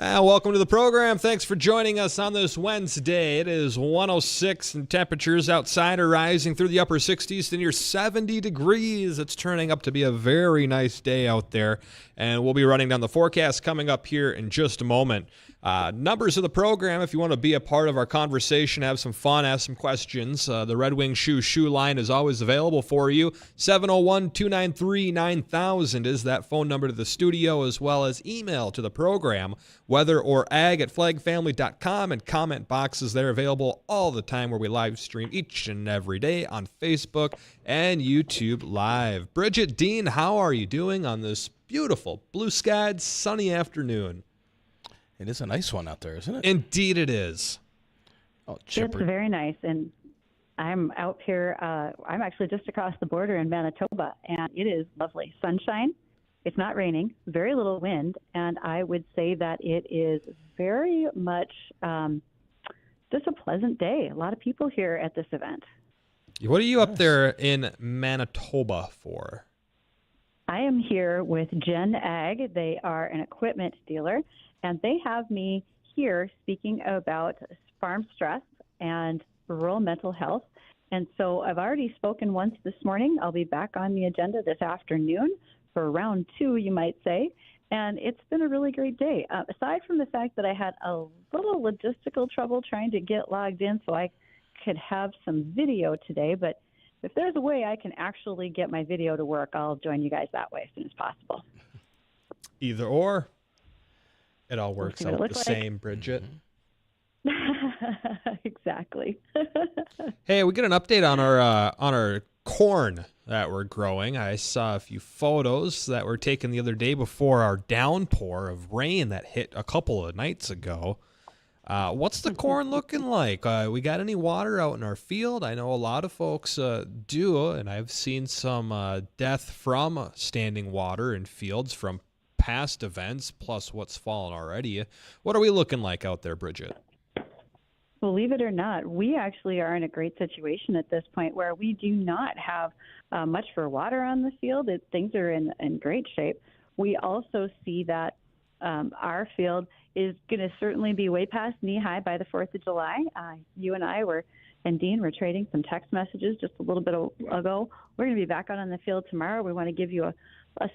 Welcome to the program. Thanks for joining us on this Wednesday. It is 106 and temperatures outside are rising through the upper 60s to near 70 degrees. It's turning up to be a very nice day out there, and we'll be running down the forecast coming up here in just a moment. Numbers of the program, if you want to be a part of our conversation, have some fun, ask some questions, the Red Wing shoe line is always available for you. 701-293-9000 is that phone number to the studio, as well as email to the program, weatherorag@flagfamily.com, and comment boxes there available all the time where we live stream each and every day on Facebook and YouTube Live. Bridgette, Dean, how are you doing on this beautiful blue-skied sunny afternoon? It is a nice one out there, isn't it? Indeed it is. Oh, it's very nice, and I'm out here. I'm actually just across the border in Manitoba, and it is lovely. Sunshine. It's not raining. Very little wind, and I would say that it is very much just a pleasant day. A lot of people here at this event. What are you up there in Manitoba for? I am here with Gen Ag. They are an equipment dealer, and they have me here speaking about farm stress and rural mental health. And so I've already spoken once this morning. I'll be back on the agenda this afternoon for round 2, you might say. And it's been a really great day. Aside from the fact that I had a little logistical trouble trying to get logged in so I could have some video today, but if there's a way I can actually get my video to work, I'll join you guys that way as soon as possible. Either or. It all works out the same, Bridgette. Exactly. Hey, we get an update on our corn that we're growing. I saw a few photos that were taken the other day before our downpour of rain that hit a couple of nights ago. What's the corn looking like? We got any water out in our field? I know a lot of folks do, and I've seen some death from standing water in fields from past events, plus what's fallen already. What are we looking like out there, Bridgette? Believe it or not, we actually are in a great situation at this point where we do not have much for water on the field. Things are in great shape. We also see that our field is going to certainly be way past knee-high by the 4th of July. You and I and Dean were trading some text messages just a little bit ago. We're going to be back out on the field tomorrow. We want to give you a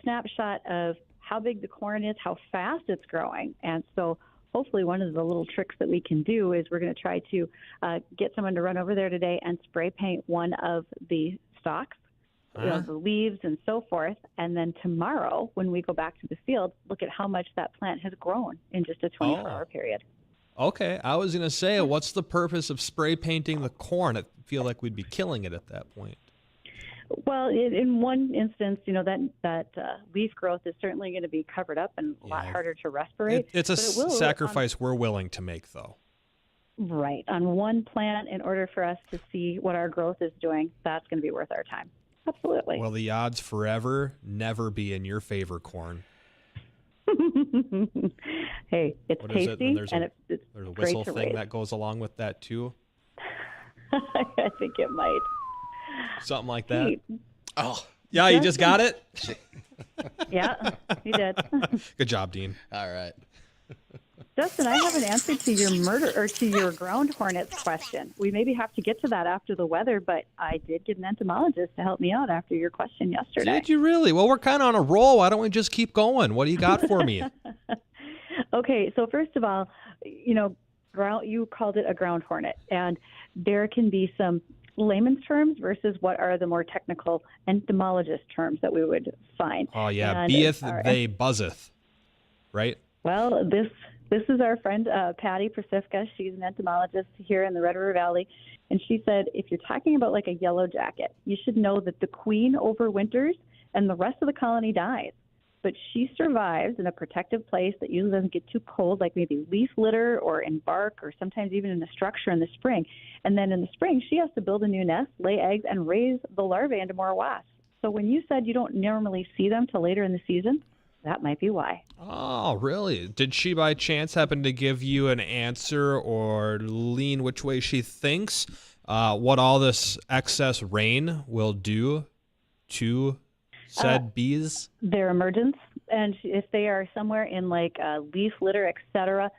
snapshot of how big the corn is, how fast it's growing. And so hopefully one of the little tricks that we can do is we're going to try to get someone to run over there today and spray paint one of the stalks, the leaves and so forth. And then tomorrow, when we go back to the field, look at how much that plant has grown in just a 24-hour period. Okay. I was going to say, what's the purpose of spray painting the corn? I feel like we'd be killing it at that point. Well, in one instance, that leaf growth is certainly going to be covered up and a lot harder to respirate. It's a sacrifice we're willing to make, though. Right. On one plant, in order for us to see what our growth is doing, that's going to be worth our time. Absolutely. Will the odds forever never be in your favor, corn? Hey, it's tasty, there's and it's a great whistle to thing raise. that goes along with that, too? I think it might. Something like that. Hey, oh, yeah, you just got it? Yeah, you did. Good job, Dean. All right. Justin, I have an answer to your ground hornets question. We maybe have to get to that after the weather, but I did get an entomologist to help me out after your question yesterday. Did you really? Well, we're kind of on a roll. Why don't we just keep going? What do you got for me? Okay, so first of all, you called it a ground hornet, and there can be some layman's terms versus what are the more technical entomologist terms that we would find. Oh, yeah. Beeth, they buzzeth, right? Well, this is our friend Patty Persifka. She's an entomologist here in the Red River Valley, and she said if you're talking about like a yellow jacket, you should know that the queen overwinters and the rest of the colony dies. But she survives in a protective place that usually doesn't get too cold, like maybe leaf litter or in bark or sometimes even in a structure in the spring. And then in the spring, she has to build a new nest, lay eggs, and raise the larvae into more wasps. So when you said you don't normally see them till later in the season, that might be why. Oh, really? Did she by chance happen to give you an answer or lean which way she thinks what all this excess rain will do to Said bees? Their emergence, and if they are somewhere in like leaf litter, etc.,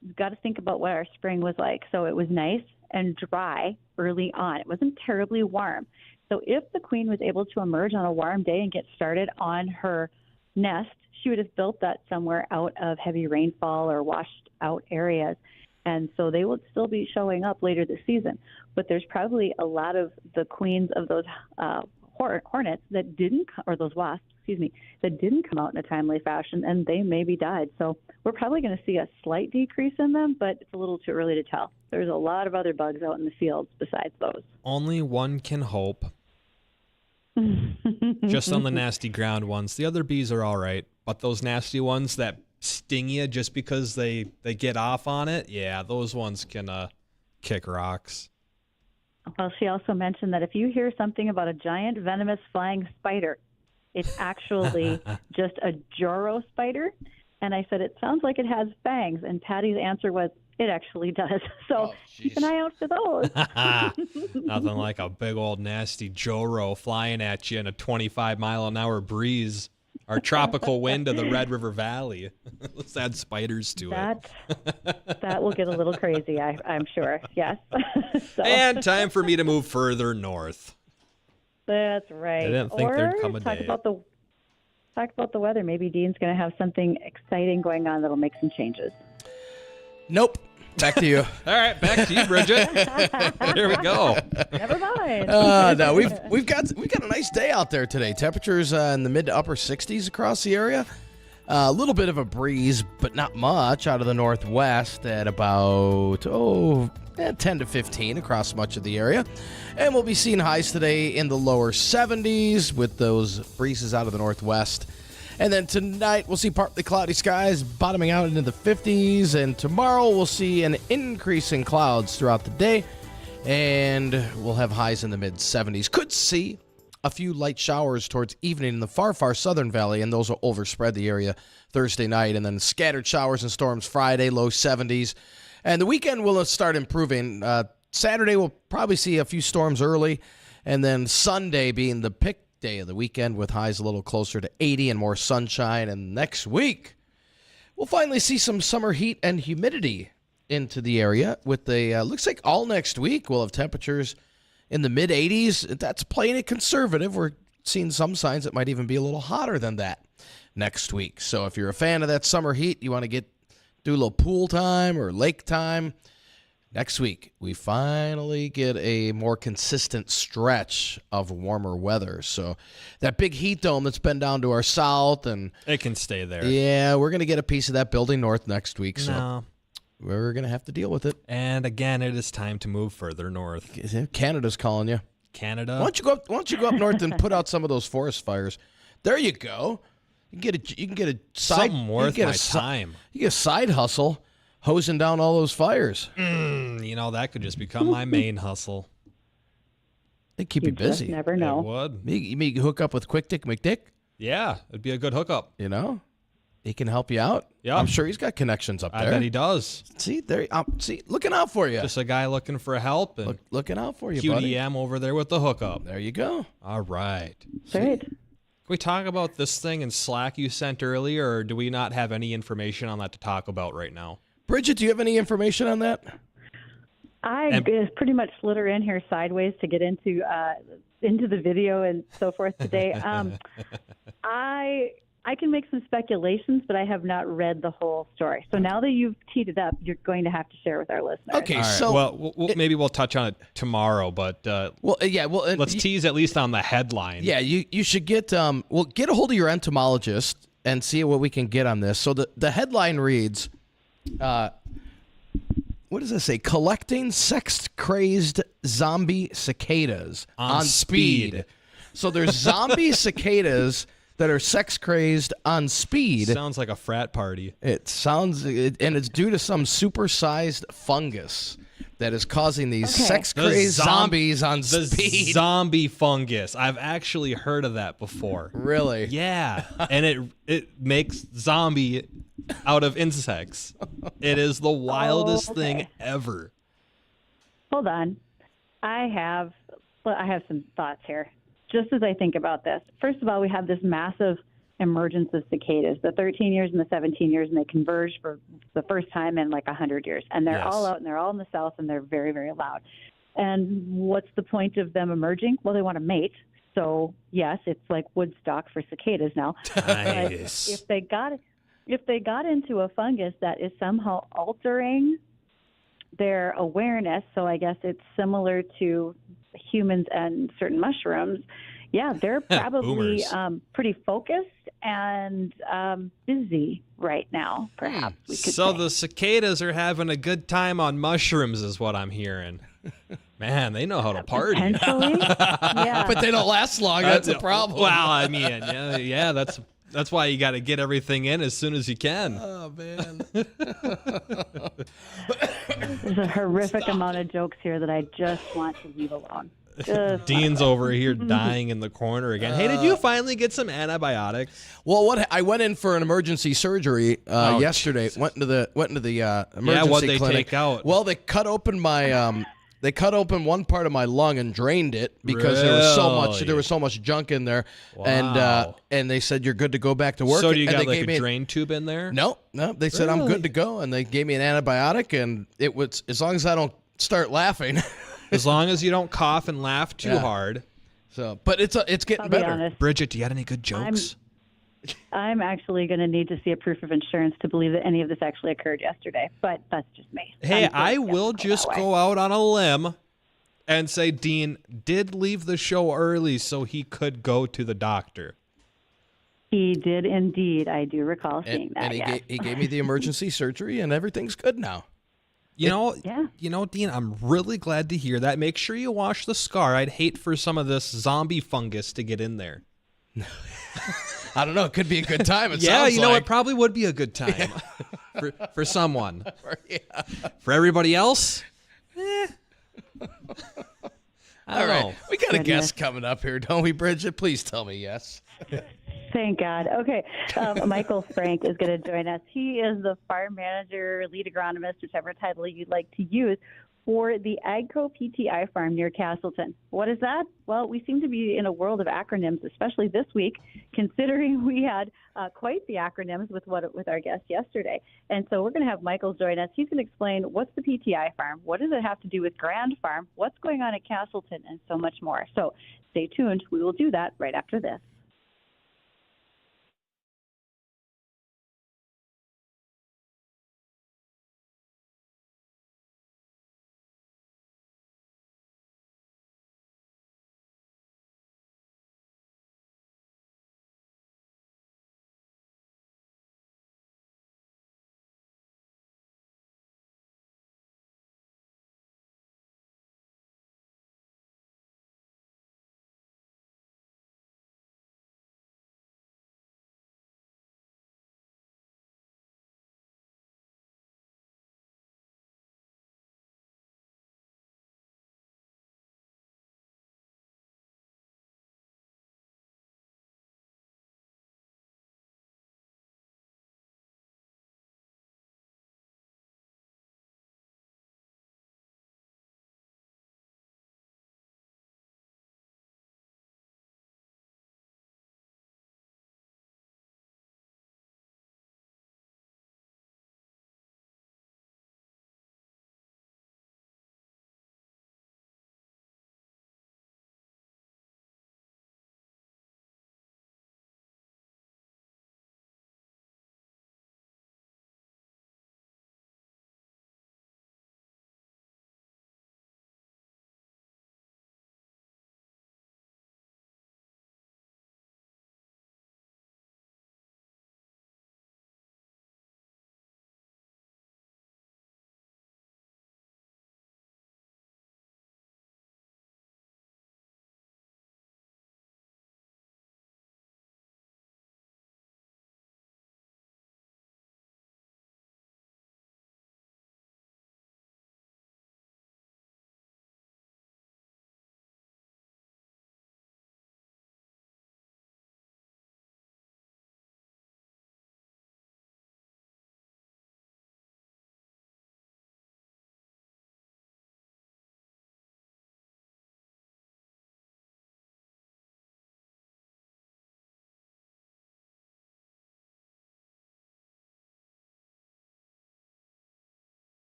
you've got to think about what our spring was like. So it was nice and dry early on. It wasn't terribly warm. So if the queen was able to emerge on a warm day and get started on her nest, she would have built that somewhere out of heavy rainfall or washed out areas. And so they will still be showing up later this season. But there's probably a lot of the queens of those hornets that didn't, or those wasps, that didn't come out in a timely fashion, and they maybe died. So we're probably going to see a slight decrease in them, but it's a little too early to tell. There's a lot of other bugs out in the fields besides those. Only one can hope. Just on the nasty ground ones. The other bees are all right, but those nasty ones that sting you just because they get off on it, yeah, those ones can kick rocks. Well, she also mentioned that if you hear something about a giant venomous flying spider, it's actually just a Joro spider. And I said, it sounds like it has fangs. And Patty's answer was, it actually does. So keep an eye out for those. Nothing like a big old nasty Joro flying at you in a 25-mile-an-hour breeze. Our tropical wind of the Red River Valley. Let's add spiders to it. That will get a little crazy, I'm sure. Yes. So. And time for me to move further north. That's right. I didn't think there'd come a day. Talk about the weather. Maybe Dean's going to have something exciting going on that'll make some changes. Nope. Back to you. All right, back to you, Bridget. Here we go. Never mind. No, we've got a nice day out there today. Temperatures in the mid to upper 60s across the area. A little bit of a breeze, but not much out of the northwest at about 10 to 15 across much of the area. And we'll be seeing highs today in the lower 70s with those breezes out of the northwest. And then tonight, we'll see partly cloudy skies bottoming out into the 50s. And tomorrow, we'll see an increase in clouds throughout the day. And we'll have highs in the mid-70s. Could see a few light showers towards evening in the far, far southern valley. And those will overspread the area Thursday night. And then scattered showers and storms Friday, low 70s. And the weekend will start improving. Saturday, we'll probably see a few storms early. And then Sunday being the pick day of the weekend with highs a little closer to 80 and more sunshine. And next week, we'll finally see some summer heat and humidity into the area with the, looks like all next week we'll have temperatures in the mid 80s. That's playing it conservative. We're seeing some signs it might even be a little hotter than that next week. So if you're a fan of that summer heat, you want to do a little pool time or lake time, next week, we finally get a more consistent stretch of warmer weather. So that big heat dome that's been down to our south, and it can stay there. Yeah, we're going to get a piece of that building north next week. So no. We're going to have to deal with it. And again, it is time to move further north. Canada's calling you. Canada? Why don't you go up north and put out some of those forest fires? There you go. You can get a side, something worth my time. You get a side hustle. Hosing down all those fires. That could just become my main hustle. They keep you busy. Just never know. It would. You may hook up with Quick Dick McDick. Yeah, it'd be a good hookup. He can help you out. Yeah, I'm sure he's got connections up there. I bet he does. See, looking out for you. Just a guy looking for help and looking out for you, QDM buddy. over there with the hookup. There you go. All right. Great. Can we talk about this thing in Slack you sent earlier, or do we not have any information on that to talk about right now? Bridget, do you have any information on that? I pretty much slid her in here sideways to get into the video and so forth today. I can make some speculations, but I have not read the whole story. So now that you've teed it up, you're going to have to share with our listeners. Okay, right. so maybe we'll touch on it tomorrow, but let's tease at least on the headline. Yeah, you should get get a hold of your entomologist and see what we can get on this. So the headline reads. What does this say? Collecting sex-crazed zombie cicadas on speed. So there's zombie cicadas that are sex-crazed on speed. Sounds like a frat party. And it's due to some supersized fungus that is causing these sex-crazed zombies on speed. Zombie fungus. I've actually heard of that before. Really? Yeah. And it makes zombie out of insects. It is the wildest thing ever. Hold on. I have some thoughts here. just as I think about this, first of all, we have this massive emergence of cicadas, the 13 years and the 17 years, and they converge for the first time in like 100 years. And they're all out, and they're all in the south, and they're very, very loud. And what's the point of them emerging? Well, they want to mate. So, yes, it's like Woodstock for cicadas now. Nice. But if they got into a fungus that is somehow altering their awareness, so I guess it's similar to humans and certain mushrooms, yeah, they're probably pretty focused and busy right now, perhaps we could So say. the cicadas are having a good time on mushrooms is what I'm hearing. Man, they know how to party. Potentially, yeah. But they don't last long. That's a problem. Well, I mean, yeah, that's why you got to get everything in as soon as you can. Oh, man. There's a horrific amount of jokes here that I just want to leave alone. Dean's over here dying in the corner again. Hey, did you finally get some antibiotics? Well, I went in for an emergency surgery yesterday. Jesus. Went into the emergency what'd they clinic. take out? Well, they cut open my one part of my lung and drained it because Really? there was so much junk in there. Wow. And they said you're good to go back to work. So do you and got they like gave a me drain tube in there? No. They said I'm good to go, and they gave me an antibiotic, and it was as long as I don't start laughing. As long as you don't cough and laugh too hard. So, but it's getting I'll be better. honest. Bridgette, do you got any good jokes? I'm actually going to need to see a proof of insurance to believe that any of this actually occurred yesterday, but that's just me. Hey, I'm so I will skeptical just that way. go out on a limb and say Dean did leave the show early so he could go to the doctor. He did indeed. I do recall seeing that. And yes. he gave me the emergency surgery, and everything's good now. You know, Dean, I'm really glad to hear that. Make sure you wash the scar. I'd hate for some of this zombie fungus to get in there. I don't know. It could be a good time. It Yeah, sounds you know, like. it probably would be a good time for someone. Yeah. For everybody else, I All don't know. right. We got a Goodness. guest coming up here, don't we, Bridget? Please tell me yes. Thank God. Okay. Michael Frank is going to join us. He is the farm manager, lead agronomist, whichever title you'd like to use, for the AGCO PTI farm near Castleton. What is that? Well, we seem to be in a world of acronyms, especially this week, considering we had quite the acronyms with our guest yesterday. And so we're going to have Michael join us. He's going to explain what's the PTI farm, what does it have to do with Grand Farm, what's going on at Castleton, and so much more. So stay tuned. We will do that right after this.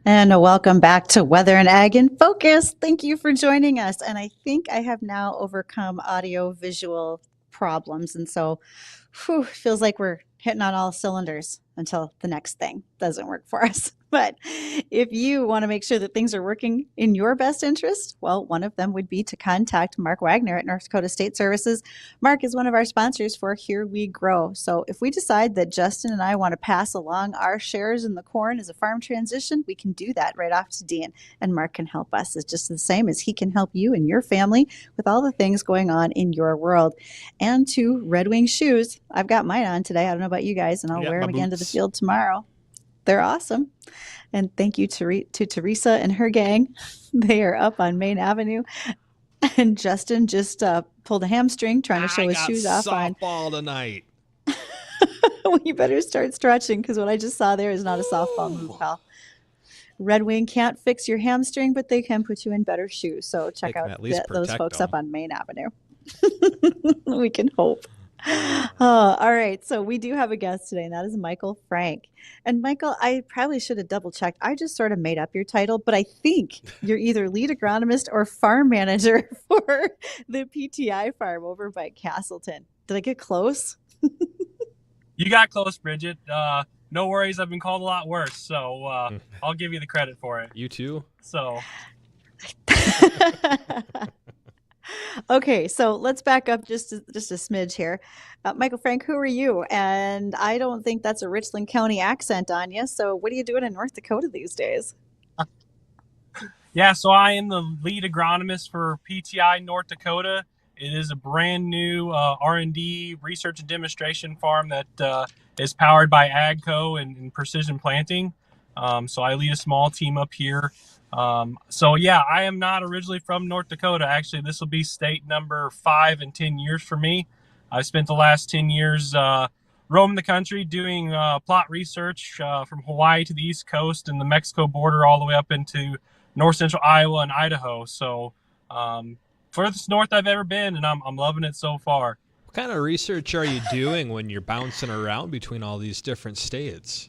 And welcome back to Weather and Ag in Focus. Thank you for joining us. And I think I have now overcome audio visual problems. And so it feels like we're hitting on all cylinders until the next thing doesn't work for us. But if you want to make sure that things are working in your best interest, well, one of them would be to contact Mark Wagner at North Dakota State Services. Mark is one of our sponsors for Here We Grow. So if we decide that Justin and I want to pass along our shares in the corn as a farm transition, we can do that right off to Dean, and Mark can help us. It's just the same as he can help you and your family with all the things going on in your world. And to Red Wing shoes, I've got mine on today. I don't know about you guys, and I'll wear them again to the field tomorrow. They're awesome. And thank you to Teresa and her gang. They are up on Main Avenue. And Justin just pulled a hamstring trying to show his shoes off on. Softball tonight. Well, you better start stretching, because what I just saw there is not a softball move, pal. Red Wing can't fix your hamstring, but they can put you in better shoes. So check out those folks up on Main Avenue. We can hope. All right. So we do have a guest today, and that is Michael Frank. And Michael, I probably should have double checked. I just sort of made up your title, but I think you're either lead agronomist or farm manager for the PTI farm over by Castleton. Did I get close? You got close, Bridgette. No worries. I've been called a lot worse, so I'll give you the credit for it. You too? So. Okay, so let's back up just a smidge here. Michael Frank, who are you? And I don't think that's a Richland County accent on you. So what are you doing in North Dakota these days? Yeah, so I am the lead agronomist for PTI North Dakota. It is a brand new R&D research and demonstration farm that is powered by AGCO and precision planting. So I lead a small team up here. So yeah, I am not originally from North Dakota. Actually, this will be state number 5 in 10 years for me. I've spent the last 10 years roaming the country doing plot research from Hawaii to the East Coast and the Mexico border all the way up into north central Iowa and Idaho. So furthest north I've ever been, and I'm loving it so far. What kind of research are you doing when you're bouncing around between all these different states?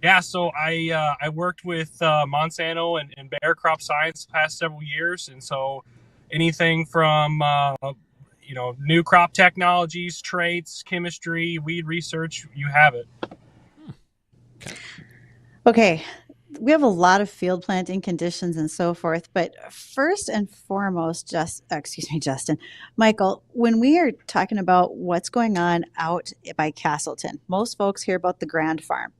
Yeah, so I worked with Monsanto and Bayer Crop Science the past several years, and so anything from new crop technologies, traits, chemistry, weed research, you have it. Okay, we have a lot of field planting conditions and so forth, but first and foremost, Justin, Michael, when we are talking about what's going on out by Castleton, most folks hear about the Grand Farm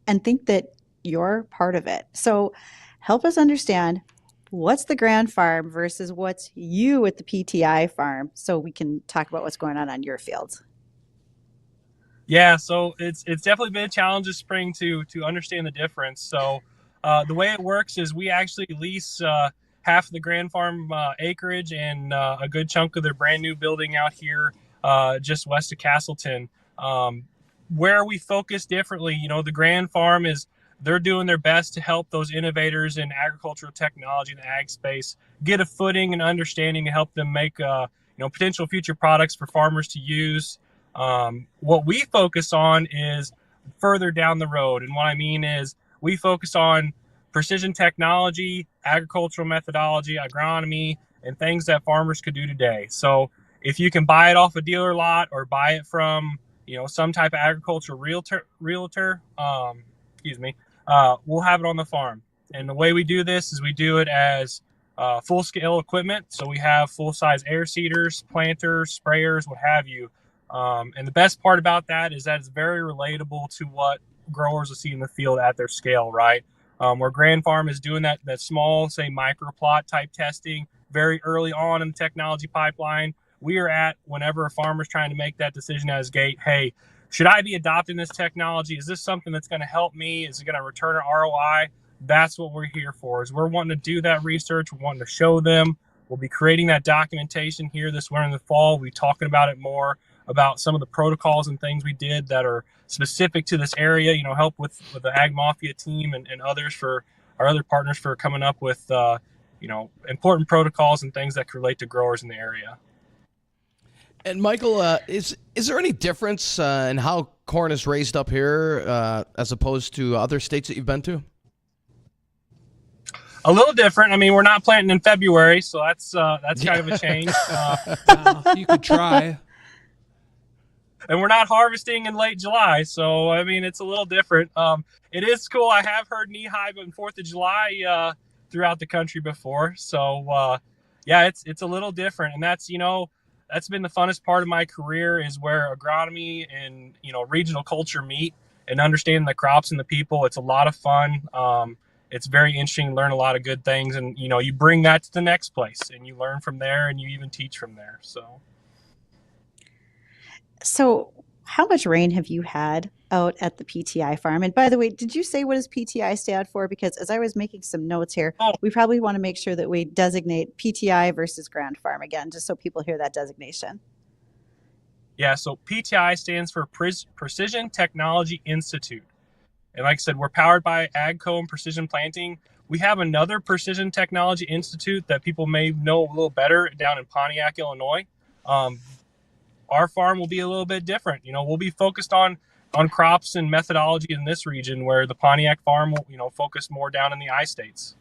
and think that you're part of it. So help us understand what's the Grand Farm versus what's you at the PTI farm, so we can talk about what's going on your fields. Yeah, so it's definitely been a challenge this spring to understand the difference. So the way it works is we actually lease half of the Grand Farm acreage and a good chunk of their brand new building out here just west of Castleton. Where we focus differently, the Grand Farm they're doing their best to help those innovators in agricultural technology and the ag space get a footing and understanding to help them make potential future products for farmers to use. What we focus on is further down the road, and what I mean is we focus on precision technology, agricultural methodology, agronomy, and things that farmers could do today. So if you can buy it off a dealer lot or buy it from some type of agricultural realtor, we'll have it on the farm. And the way we do this is we do it as full-scale equipment. So we have full-size air seeders, planters, sprayers, what have you. And the best part about that is that it's very relatable to what growers will see in the field at their scale, right? Where Grand Farm is doing that small, say, microplot type testing very early on in the technology pipeline. We are at whenever a farmer's trying to make that decision at his gate, hey, should I be adopting this technology? Is this something that's going to help me? Is it going to return an ROI? That's what we're here for, is we're wanting to do that research. We're wanting to show them. We'll be creating that documentation here this winter and the fall. We'll be talking about it more, about some of the protocols and things we did that are specific to this area, help with the Ag Mafia team and others for our other partners for coming up with, important protocols and things that can relate to growers in the area. And Michael, is there any difference in how corn is raised up here as opposed to other states that you've been to? A little different. I mean, we're not planting in February, so that's kind of a change. You could try. And we're not harvesting in late July, so I mean it's a little different. It is cool. I have heard knee-high on 4th of July throughout the country before, so yeah, it's a little different, and that's that's been the funnest part of my career, is where agronomy and regional culture meet, and understanding the crops and the people. It's a lot of fun. It's very interesting to learn a lot of good things, and you bring that to the next place, and you learn from there, and you even teach from there. So, how much rain have you had out at the PTI farm? And by the way, did you say what does PTI stand for? Because as I was making some notes here, we probably want to make sure that we designate PTI versus Grand Farm again, just so people hear that designation. Yeah, so PTI stands for Precision Technology Institute. And like I said, we're powered by AGCO and Precision Planting. We have another Precision Technology Institute that people may know a little better down in Pontiac, Illinois. Our farm will be a little bit different. We'll be focused on crops and methodology in this region, where the Pontiac farm will focus more down in the I-states.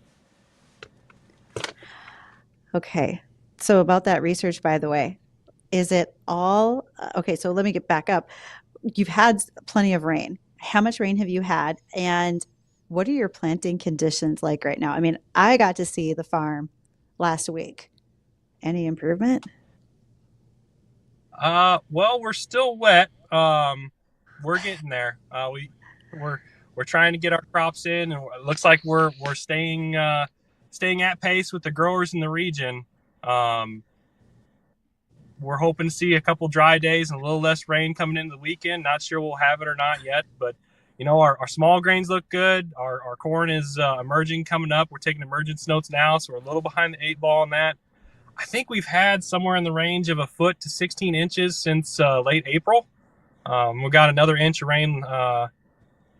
Okay. So about that research, by the way, is it all okay? So let me get back up. You've had plenty of rain. How much rain have you had? And what are your planting conditions like right now? I mean, I got to see the farm last week. Any improvement? Well, we're still wet. We're getting there. We're trying to get our crops in, and it looks like we're staying at pace with the growers in the region. We're hoping to see a couple dry days and a little less rain coming into the weekend. Not sure we'll have it or not yet, but our small grains look good. Our corn is emerging coming up. We're taking emergence notes now, so we're a little behind the 8 ball on that. I think we've had somewhere in the range of a foot to 16 inches since late April. We got another inch of rain,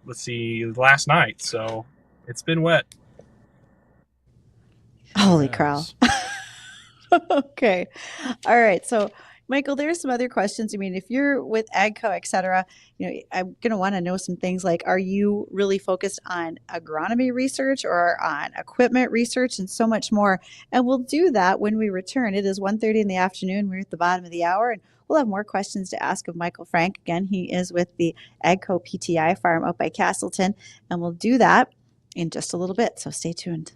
last night. So it's been wet. Holy crow. Okay. All right. So, Michael, there's some other questions. I mean, if you're with AGCO, et cetera, I'm going to want to know some things like, are you really focused on agronomy research or on equipment research and so much more? And we'll do that when we return. It is 1:30 in the afternoon. We're at the bottom of the hour, and we'll have more questions to ask of Michael Frank. Again, he is with the AGCO PTI farm out by Castleton, and we'll do that in just a little bit. So stay tuned.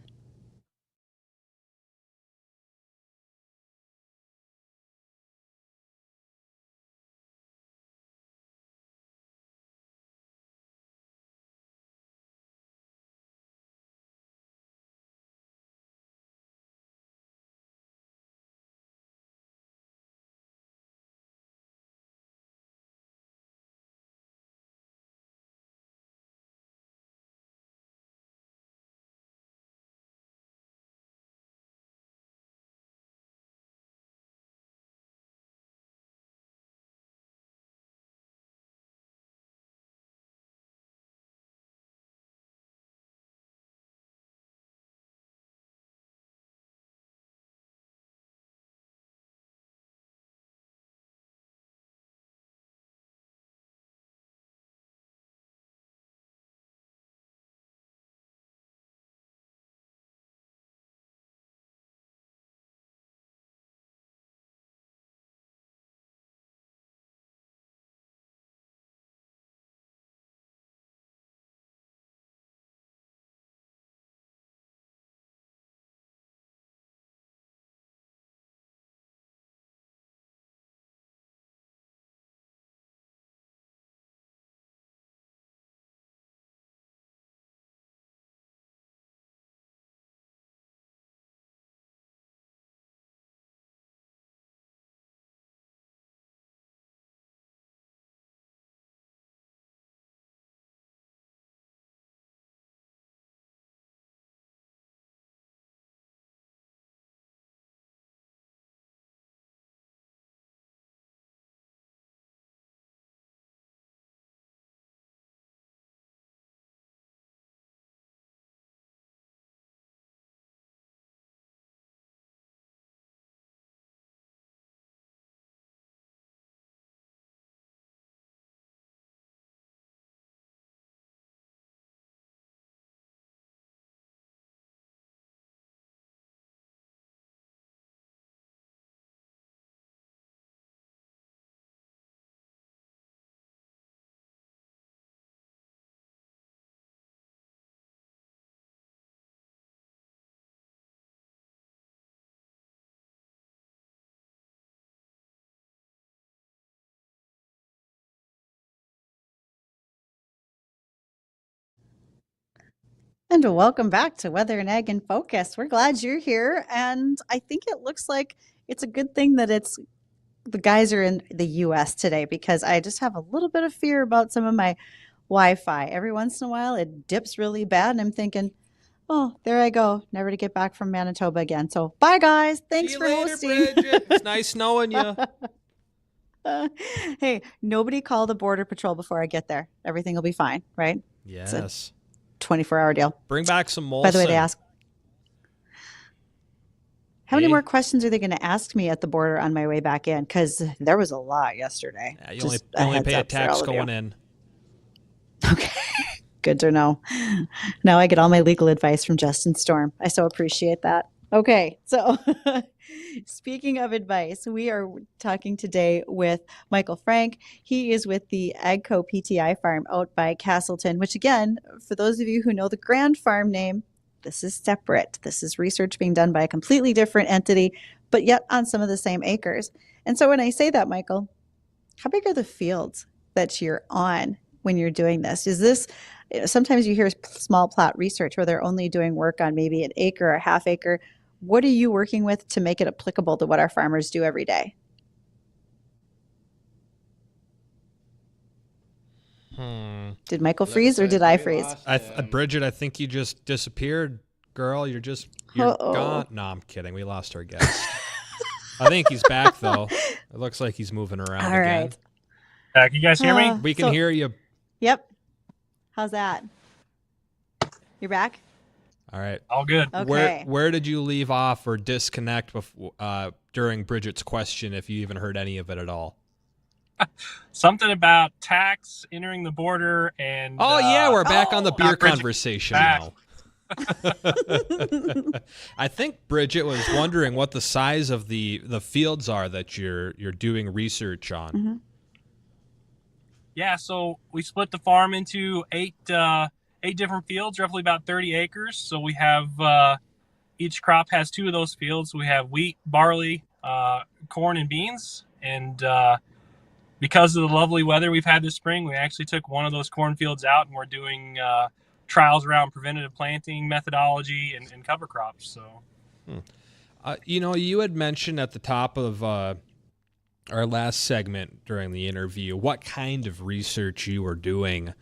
And welcome back to Weather and Ag in Focus. We're glad you're here. And I think it looks like it's a good thing that the guys are in the US today, because I just have a little bit of fear about some of my Wi-Fi. Every once in a while it dips really bad and I'm thinking, oh, there I go, never to get back from Manitoba again. So bye guys. Thanks See you for later, hosting. Bridgette. It's nice knowing you. Hey, nobody call the Border Patrol before I get there. Everything will be fine, right? Yes. 24-hour deal. Bring back some Molson. By the way, they ask, how many Hey. more questions are they going to ask me at the border on my way back in? Because there was a lot yesterday. Yeah, you Just only heads pay a up for tax all of you. going in. Okay, good to know. Now I get all my legal advice from Justin Storm. I so appreciate that. Okay, so speaking of advice, we are talking today with Michael Frank. He is with the AGCO PTI farm out by Castleton, which again, for those of you who know the Grand Farm name, this is separate. This is research being done by a completely different entity, but yet on some of the same acres. And so when I say that, Michael, how big are the fields that you're on when you're doing this? Is this, sometimes you hear small plot research where they're only doing work on maybe an acre or half acre. What are you working with to make it applicable to what our farmers do every day? Did Michael freeze or did I freeze? Bridgette, I think you just disappeared, girl. You're gone. No, I'm kidding. We lost our guest. I think he's back though. It looks like he's moving around All again. right. Can you guys hear me? We can hear you. Yep. How's that? You're back? All right. All good. Okay. Where did you leave off or disconnect during Bridgette's question, if you even heard any of it at all? Something about tax entering the border and yeah, we're back on the beer Bridget, conversation back. now. I think Bridgette was wondering what the size of the fields are that you're doing research on. Mm-hmm. Yeah, so we split the farm into eight different fields, roughly about 30 acres. So we have each crop has two of those fields. We have wheat, barley, corn, and beans. And because of the lovely weather we've had this spring, we actually took one of those cornfields out, and we're doing trials around preventative planting methodology and cover crops. So, you had mentioned at the top of our last segment during the interview what kind of research you were doing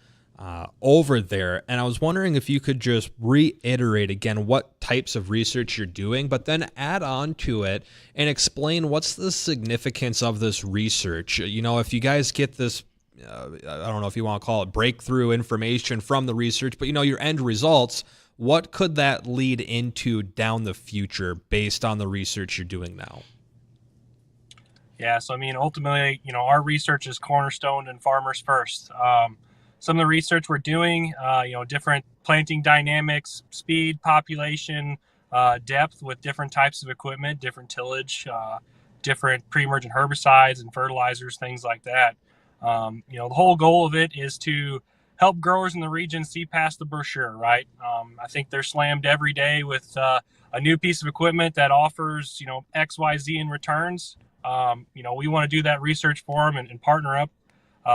over there, and I was wondering if you could just reiterate again what types of research you're doing, but then add on to it and explain what's the significance of this research. If you guys get this, I don't know if you want to call it breakthrough information from the research, but your end results, what could that lead into down the future based on the research you're doing now? Yeah, so ultimately, our research is cornerstoned and farmers first. Some of the research we're doing, different planting dynamics, speed, population, depth with different types of equipment, different tillage, different pre-emergent herbicides and fertilizers, things like that. The whole goal of it is to help growers in the region see past the brochure, right? I think they're slammed every day with a new piece of equipment that offers, X, Y, Z in returns. We want to do that research for them and partner up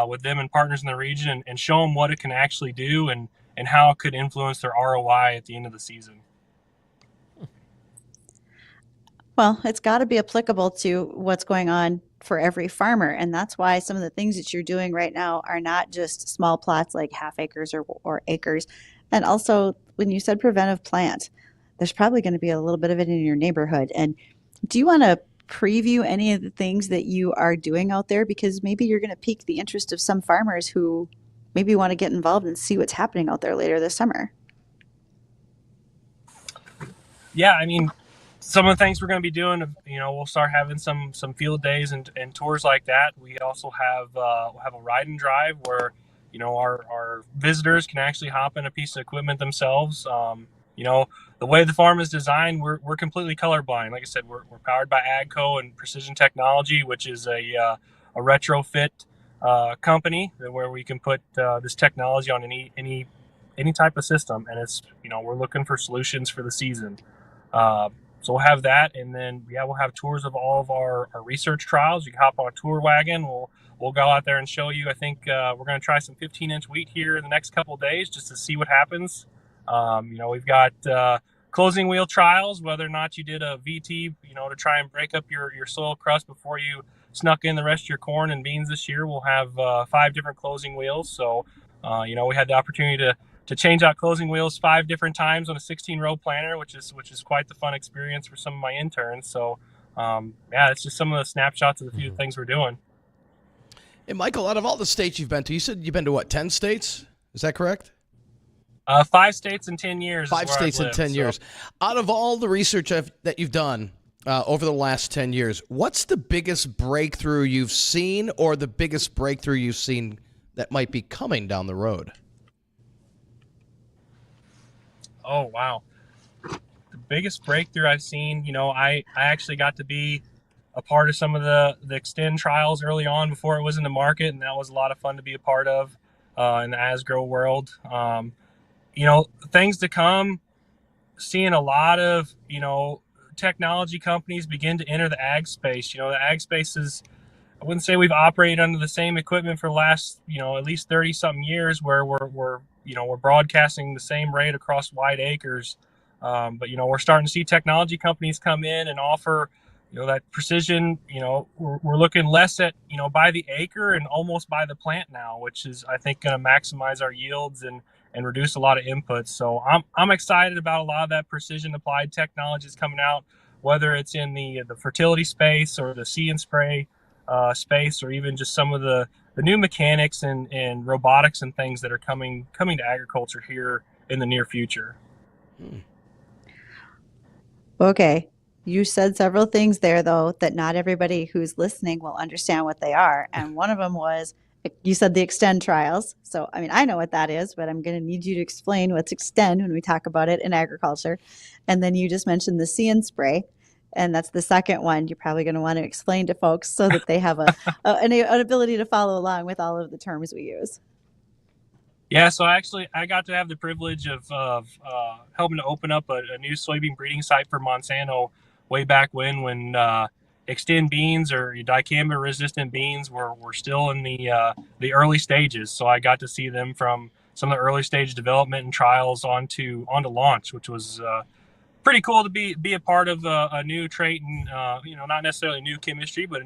with them and partners in the region and show them what it can actually do and how it could influence their ROI at the end of the season. Well, it's got to be applicable to what's going on for every farmer. And that's why some of the things that you're doing right now are not just small plots like half acres or acres. And also, when you said preventive plant, there's probably going to be a little bit of it in your neighborhood. And do you want to preview any of the things that you are doing out there? Because maybe you're going to pique the interest of some farmers who maybe want to get involved and see what's happening out there later this summer. Yeah, some of the things we're going to be doing, we'll start having some field days and tours like that. We also have we'll have a ride and drive where our visitors can actually hop in a piece of equipment themselves. The way the farm is designed, we're completely colorblind. Like I said, we're powered by AGCO and Precision Technology, which is a retrofit company where we can put this technology on any type of system, and it's we're looking for solutions for the season. So we'll have that, and then we'll have tours of all of our research trials. You can hop on a tour wagon. We'll go out there and show you. I think we're going to try some 15-inch wheat here in the next couple of days just to see what happens. We've got closing wheel trials, whether or not you did a VT, to try and break up your soil crust before you snuck in the rest of your corn and beans this year. We'll have 5 different closing wheels. So, we had the opportunity to change out closing wheels 5 different times on a 16-row planter, which is quite the fun experience for some of my interns. So, it's just some of the snapshots of the few things we're doing. Hey, Michael, out of all the states you've been to, you said you've been to what, 10 states? Is that correct? 5 states in 10 years. 5 states in 10 years. Out of all the research that you've done over the last 10 years, what's the biggest breakthrough you've seen, or the biggest breakthrough you've seen that might be coming down the road? Oh, wow. The biggest breakthrough I've seen, I actually got to be a part of some of the Extend trials early on before it was in the market, and that was a lot of fun to be a part of in the ASGRO world. Things to come, seeing a lot of, technology companies begin to enter the ag space. The ag space is, I wouldn't say we've operated under the same equipment for the last, at least 30 something years, where we're broadcasting the same rate across wide acres. But we're starting to see technology companies come in and offer, that precision. We're looking less at, by the acre and almost by the plant now, which is, I think, going to maximize our yields and reduce a lot of inputs. So I'm excited about a lot of that precision applied technologies coming out, whether it's in the fertility space or the see and spray space, or even just some of the new mechanics and robotics and things that are coming to agriculture here in the near future. Okay. You said several things there, though, that not everybody who's listening will understand what they are. And one of them was, you said the Extend trials. So, I know what that is, but I'm going to need you to explain what's Extend when we talk about it in agriculture. And then you just mentioned the see and spray. And that's the second one you're probably going to want to explain to folks so that they have an ability to follow along with all of the terms we use. Yeah, so I got to have the privilege of helping to open up a new soybean breeding site for Monsanto way back when Extend beans or dicamba resistant beans were still in the early stages. So I got to see them from some of the early stage development and trials onto launch, which was pretty cool to be a part of a new trait and not necessarily new chemistry, but a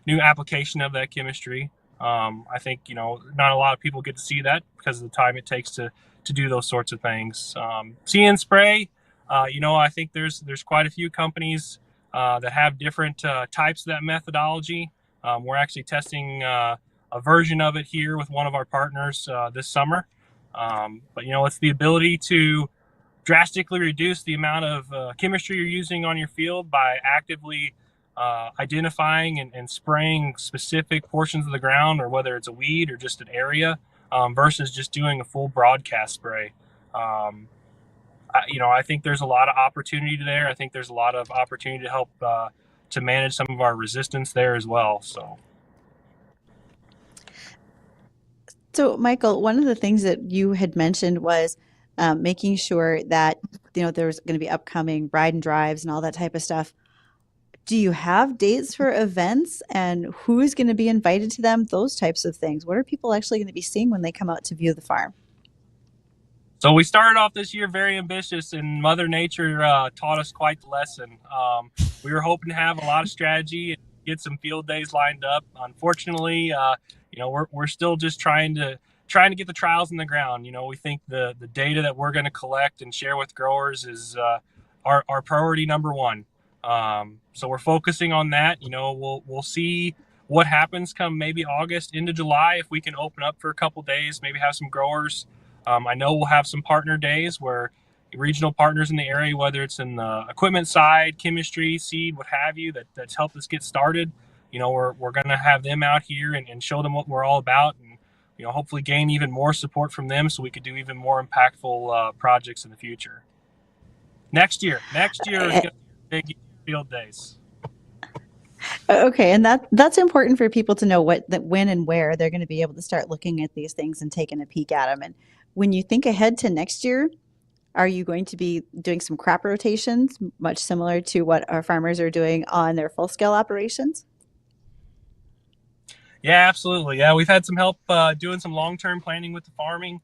new application of that chemistry. I think not a lot of people get to see that because of the time it takes to do those sorts of things. See and spray, I think there's quite a few companies that have different types of that methodology. We're actually testing a version of it here with one of our partners this summer. But it's the ability to drastically reduce the amount of chemistry you're using on your field by actively identifying and spraying specific portions of the ground, or whether it's a weed or just an area, versus just doing a full broadcast spray. I think there's a lot of opportunity there. I think there's a lot of opportunity to help to manage some of our resistance there as well. So, Michael, one of the things that you had mentioned was making sure that there's going to be upcoming ride and drives and all that type of stuff. Do you have dates for events, and who is going to be invited to them? Those types of things. What are people actually going to be seeing when they come out to view the farm? So we started off this year very ambitious, and Mother Nature taught us quite the lesson. We were hoping to have a lot of strategy and get some field days lined up. Unfortunately, we're still just trying to get the trials in the ground. We think the data that we're going to collect and share with growers is our priority number one. So we're focusing on that. We'll see what happens come maybe August into July, if we can open up for a couple days, maybe have some growers. I know we'll have some partner days where regional partners in the area, whether it's in the equipment side, chemistry, seed, what have you, that's helped us get started. We're going to have them out here and show them what we're all about, and hopefully gain even more support from them so we could do even more impactful projects in the future. Next year is going to be big field days. Okay, and that's important for people to know when and where they're going to be able to start looking at these things and taking a peek at them. And when you think ahead to next year, are you going to be doing some crop rotations, much similar to what our farmers are doing on their full-scale operations? Yeah, absolutely. Yeah, we've had some help doing some long-term planning with the farming.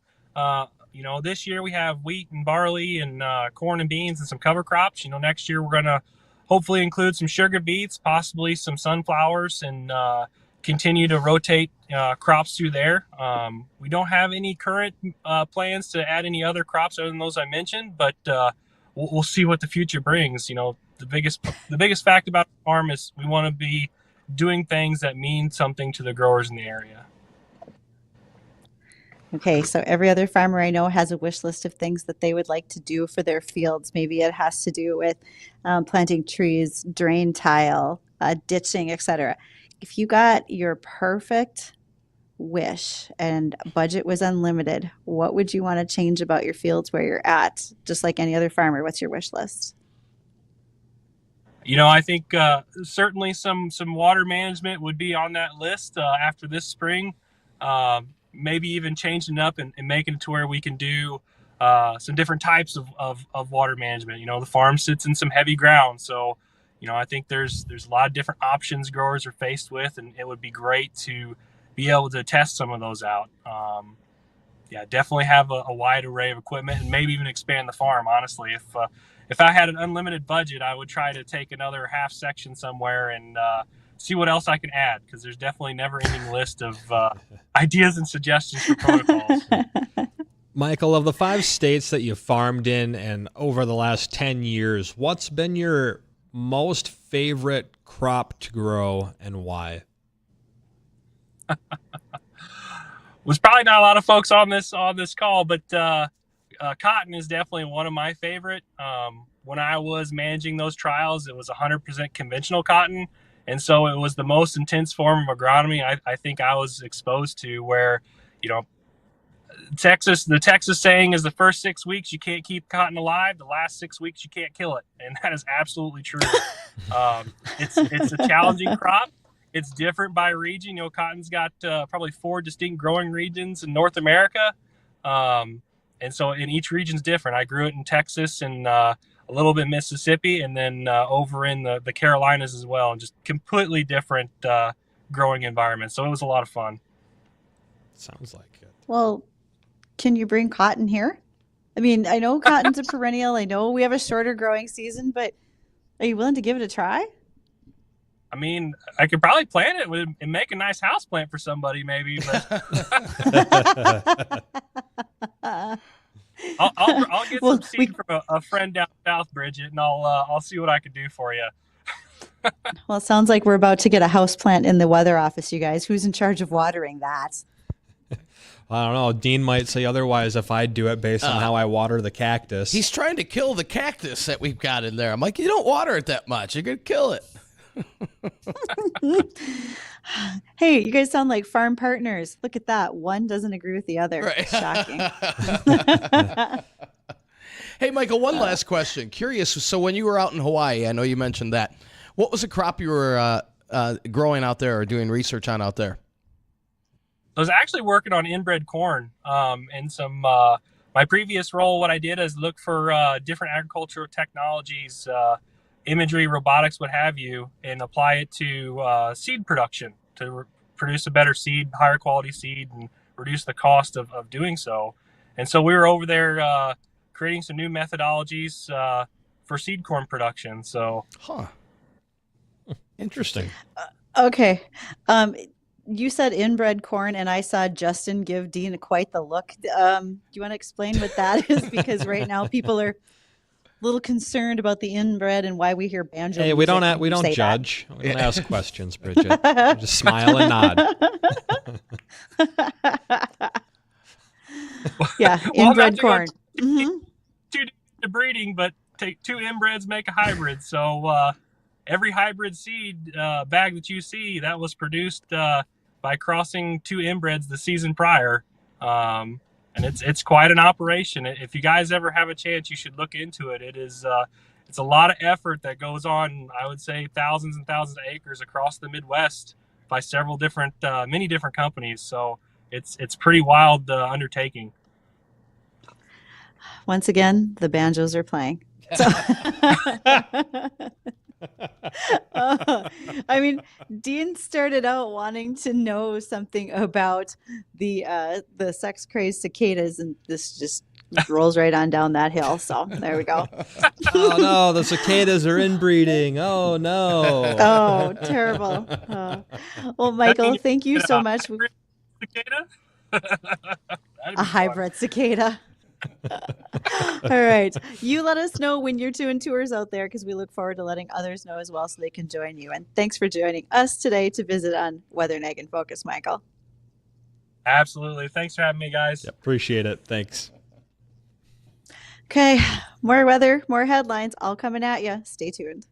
this year we have wheat and barley and corn and beans and some cover crops. Next year we're going to hopefully include some sugar beets, possibly some sunflowers, and continue to rotate crops through there. We don't have any current plans to add any other crops other than those I mentioned, but we'll see what the future brings. The biggest fact about the farm is we want to be doing things that mean something to the growers in the area. Okay, so every other farmer I know has a wish list of things that they would like to do for their fields. Maybe it has to do with planting trees, drain tile, ditching, etc. If you got your perfect wish and budget was unlimited, what would you want to change about your fields where you're at? Just like any other farmer, what's your wish list? I think certainly some water management would be on that list after this spring. Maybe even changing it up and making it to where we can do some different types of water management. The farm sits in some heavy ground, so I think there's a lot of different options growers are faced with, and it would be great to be able to test some of those out. Definitely have a wide array of equipment, and maybe even expand the farm. Honestly, if I had an unlimited budget, I would try to take another half section somewhere and see what else I can add, because there's definitely never-ending list of ideas and suggestions for protocols. Michael, of the 5 states that you farmed in and over the last 10 years, what's been your most favorite crop to grow and why? Was probably not a lot of folks on this call, but cotton is definitely one of my favorite. When I was managing those trials, it was 100% conventional cotton. And so it was the most intense form of agronomy I think I was exposed to, where, the Texas saying is the first 6 weeks you can't keep cotton alive, the last 6 weeks you can't kill it. And that is absolutely true. It's a challenging crop. It's different by region. Cotton's got probably 4 distinct growing regions in North America. And so in each region's different. I grew it in Texas and a little bit Mississippi, and then over in the Carolinas as well, and just completely different growing environments. So it was a lot of fun. Sounds like it. Well, can you bring cotton here? I mean, I know cotton's a perennial. I know we have a shorter growing season, but are you willing to give it a try? I mean, I could probably plant it and make a nice house plant for somebody, maybe. But I'll get some seed from a friend down south, Bridgette, and I'll see what I can do for you. Well, it sounds like we're about to get a house plant in the weather office, you guys. Who's in charge of watering that? I don't know. Dean might say otherwise if I do it based on how I water the cactus. He's trying to kill the cactus that we've got in there. I'm like, you don't water it that much. You're going to kill it. Hey, you guys sound like farm partners. Look at that. One doesn't agree with the other. Right. Shocking. Hey, Michael, one last question. Curious, so when you were out in Hawaii, I know you mentioned that. What was the crop you were growing out there or doing research on out there? I was actually working on inbred corn, and some my previous role. What I did is look for different agricultural technologies, imagery, robotics, what have you, and apply it to seed production to produce a better seed, higher quality seed, and reduce the cost of doing so. And so we were over there creating some new methodologies for seed corn production. So, Interesting. Okay. You said inbred corn, and I saw Justin give Dean quite the look. Do you want to explain what that is? Because right now people are a little concerned about the inbred and why we hear banjo. Hey, we don't judge. We don't ask questions, Bridgette. Just smile and nod. Yeah, inbred corn. Two to breeding, but take 2 inbreds, make a hybrid. So every hybrid seed bag that you see, that was produced by crossing 2 inbreds the season prior. And it's quite an operation. If you guys ever have a chance, you should look into it. It's a lot of effort that goes on, I would say thousands and thousands of acres across the Midwest by several different, many different companies. So it's pretty wild undertaking. Once again, the banjos are playing. So I mean, Dean started out wanting to know something about the sex crazed cicadas, and this just rolls right on down that hill. So there we go. Oh no, the cicadas are inbreeding. Oh no. Oh, terrible. Well, Michael, thank you so much. Cicada? A hybrid cicada. All right. You let us know when you're doing tours out there, because we look forward to letting others know as well so they can join you. And thanks for joining us today to visit on Weather and Ag in Focus, Michael. Absolutely. Thanks for having me, guys. Yep, appreciate it. Thanks. Okay. More weather, more headlines, all coming at you. Stay tuned.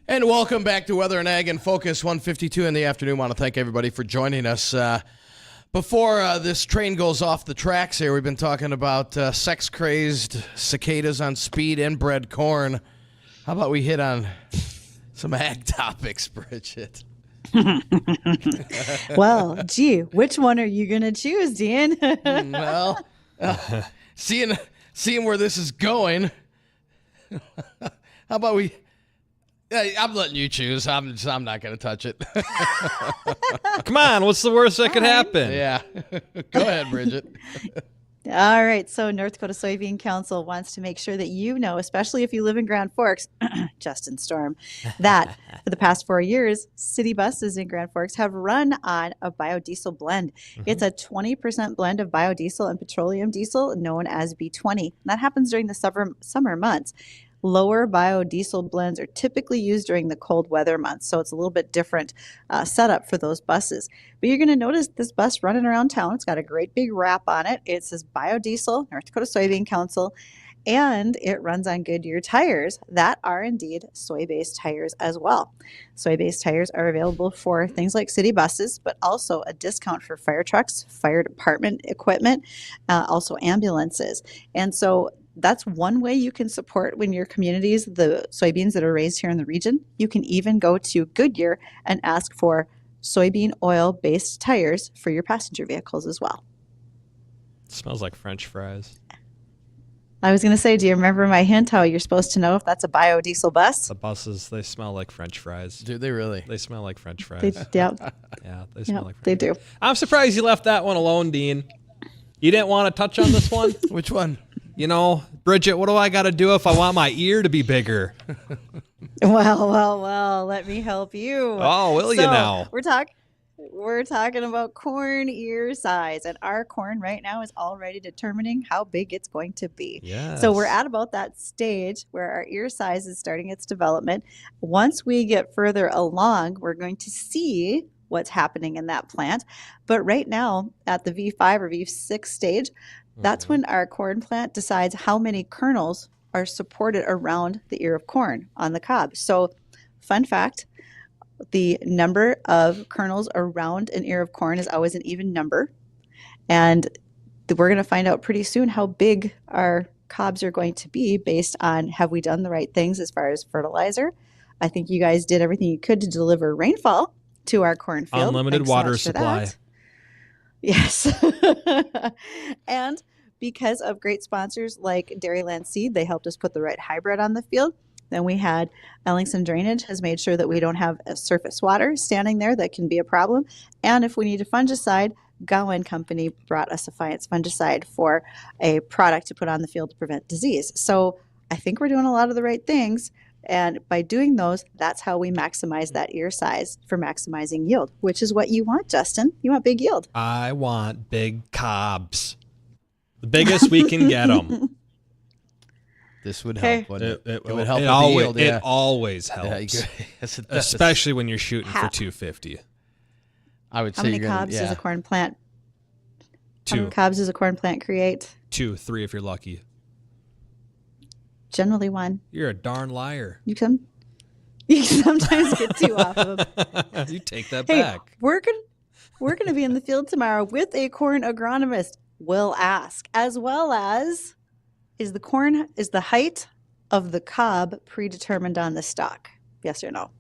And welcome back to Weather and Ag in Focus, 1:52 in the afternoon. I want to thank everybody for joining us. Before this train goes off the tracks here, we've been talking about sex-crazed cicadas on speed, inbred corn. How about we hit on some ag topics, Bridgette? Well, gee, which one are you going to choose, Dean? Well, seeing where this is going, how about we I'm letting you choose. I'm not going to touch it. Come on, what's the worst that could happen? Yeah. Go ahead, Bridgette. All right. So North Dakota Soybean Council wants to make sure that you know, especially if you live in Grand Forks, Justin Storm, that for the past 4 years, city buses in Grand Forks have run on a biodiesel blend. It's a 20% blend of biodiesel and petroleum diesel known as B20. That happens during the summer months. Lower biodiesel blends are typically used during the cold weather months, so it's a little bit different setup for those buses. But you're going to notice this bus running around town. It's got a great big wrap on it. It says biodiesel, North Dakota Soybean Council, and it runs on Goodyear tires that are indeed soy-based tires as well. Soy-based tires are available for things like city buses, but also a discount for fire trucks, fire department equipment, also ambulances. And so that's one way you can support when your communities, the soybeans that are raised here in the region. You can even go to Goodyear and ask for soybean oil-based tires for your passenger vehicles as well. It smells like French fries. I was going to say, do you remember my hint how you're supposed to know if that's a biodiesel bus? The buses, they smell like French fries. Do they really? They smell like French fries. Yeah, Yeah, they smell like French they fries. do. I'm surprised you left that one alone, Dean. You didn't want to touch on this one? Which one? You know, Bridgette, what do I got to do if I want my ear to be bigger? Well, let me help you. Oh, will you now? We're talking about corn ear size, and our corn right now is already determining how big it's going to be. Yes. So we're at about that stage where our ear size is starting its development. Once we get further along, we're going to see what's happening in that plant. But right now, at the V5 or V6 stage, that's when our corn plant decides how many kernels are supported around the ear of corn on the cob. So, fun fact, the number of kernels around an ear of corn is always an even number. And we're going to find out pretty soon how big our cobs are going to be based on have we done the right things as far as fertilizer. I think you guys did everything you could to deliver rainfall to our cornfield. Unlimited Thanks so water much for supply. that. Yes. And because of great sponsors like Dairyland Seed, they helped us put the right hybrid on the field. Then we had Ellingson Drainage has made sure that we don't have a surface water standing there that can be a problem. And if we need a fungicide, Gowan Company brought us a fungicide for a product to put on the field to prevent disease. So I think we're doing a lot of the right things. And by doing those, that's how we maximize that ear size for maximizing yield, which is what you want, Justin. You want big yield. I want big cobs. The biggest we can get them. This would help, wouldn't it? It would help with the always, yield, yeah. It always helps. Yeah, yes, it does. Especially when you're shooting for Half. 250. I would How say many you're gonna, cobs does a corn plant? How 2, many cobs does a corn plant create? 2, 3 if you're lucky. Generally one. You're a darn liar. You sometimes get two off of them. You take that Hey, back. we're gonna be in the field tomorrow with a corn agronomist. We'll ask, as well as is the height of the cob predetermined on the stalk? Yes or no?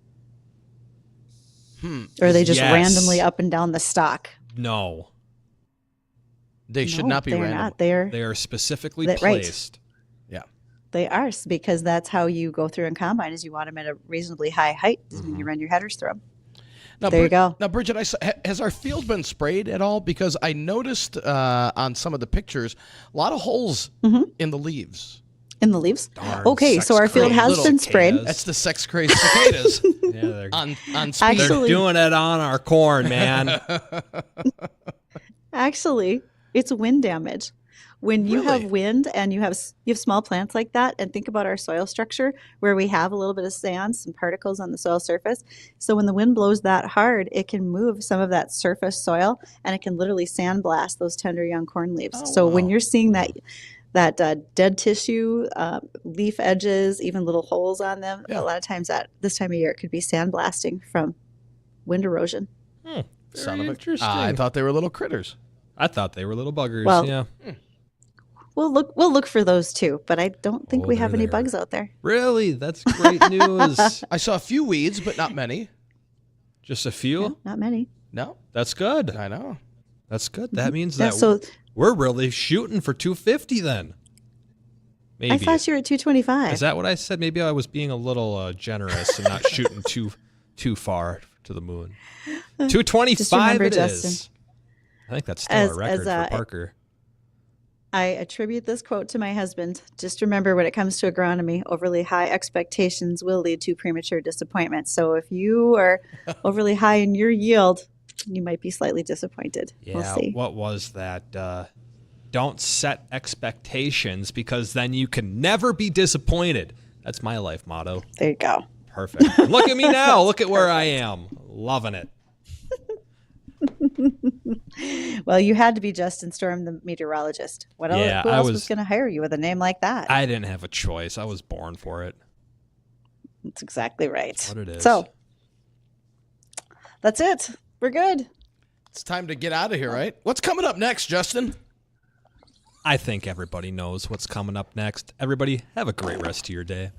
Or are they just Yes. randomly up and down the stalk? No. They should No, not be they're random. Not. They're They are specifically Right. placed. They are, because that's how you go through and combine is you want them at a reasonably high height. Doesn't mean you run your headers through them. Now, There you go. Now, Bridgette, has our field been sprayed at all? Because I noticed on some of the pictures a lot of holes in the leaves. In the leaves? Darn Okay, so our field sex-crazed has little been sprayed. cicadas. That's the sex crazed cicadas Yeah, they're, on speed. they're Actually- doing it on our corn, man. Actually, it's wind damage. When you have Really? wind and you have small plants like that, and think about our soil structure where we have a little bit of sand, some particles on the soil surface. So when the wind blows that hard, it can move some of that surface soil and it can literally sandblast those tender young corn leaves. Oh, so when wow. you're seeing that dead tissue, leaf edges, even little holes on them, Yeah. a lot of times at this time of year, it could be sandblasting from wind erosion. Very Son of a- interesting. I thought they were little critters. I thought they were little buggers. Well, yeah. We'll look for those too, but I don't think Oh, we have they're any there. bugs out there. Really? That's great news. I saw a few weeds, but not many. Just a few? Yeah, not many. No, That's good. I know. That's good. That means Yeah, that so we're really shooting for 250 then. Maybe. I thought you were at 225. Is that what I said? Maybe I was being a little generous and not shooting too far to the moon. 225 it Justin, is. I think that's still a record for Parker. I attribute this quote to my husband. Just remember, when it comes to agronomy, overly high expectations will lead to premature disappointment. So if you are overly high in your yield, you might be slightly disappointed. Yeah, we'll see. What was that? Don't set expectations because then you can never be disappointed. That's my life motto. There you go. Perfect. Look at me now. Look at where I am. Loving it. Well, you had to be Justin Storm, the meteorologist. Who else was going to hire you with a name like that? I didn't have a choice. I was born for it. That's exactly right. That's what it is. So that's it. We're good. It's time to get out of here, right? What's coming up next, Justin? I think everybody knows what's coming up next. Everybody, have a great rest of your day.